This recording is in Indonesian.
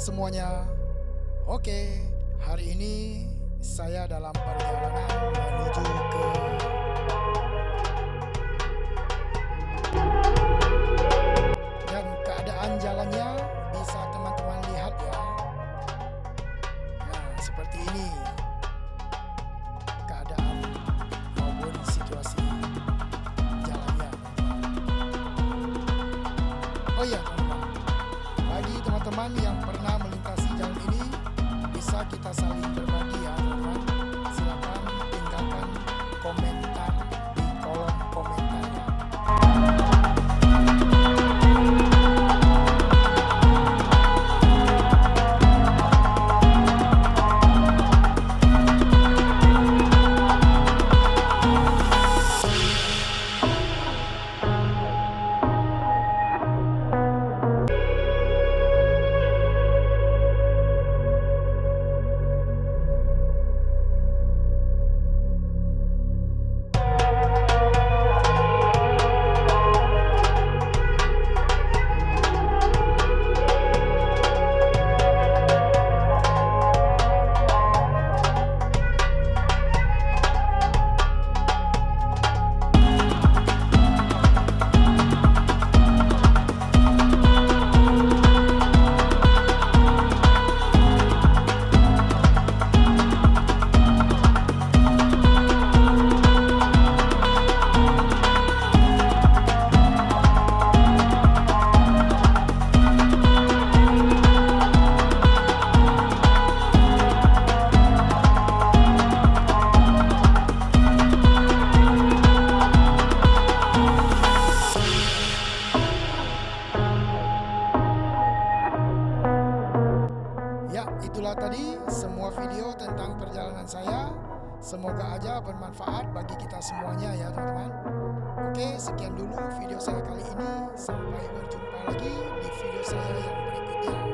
semuanya. Oke, hari ini saya dalam perjalanan menuju ke dan keadaan jalannya bisa teman-teman lihat ya. Nah, seperti ini keadaan maupun situasi jalannya. Oh iya teman-teman, bagi teman-teman yang pernah melintasi jalan ini, bisa kita saling berbagi ya teman-teman. Silakan tinggalkan komentar di kolom komentar ya. Ya, itulah tadi semua video tentang perjalanan saya. Semoga aja bermanfaat bagi kita semuanya ya teman-teman. Oke, sekian dulu video saya kali ini. Sampai berjumpa lagi di video saya yang berikutnya.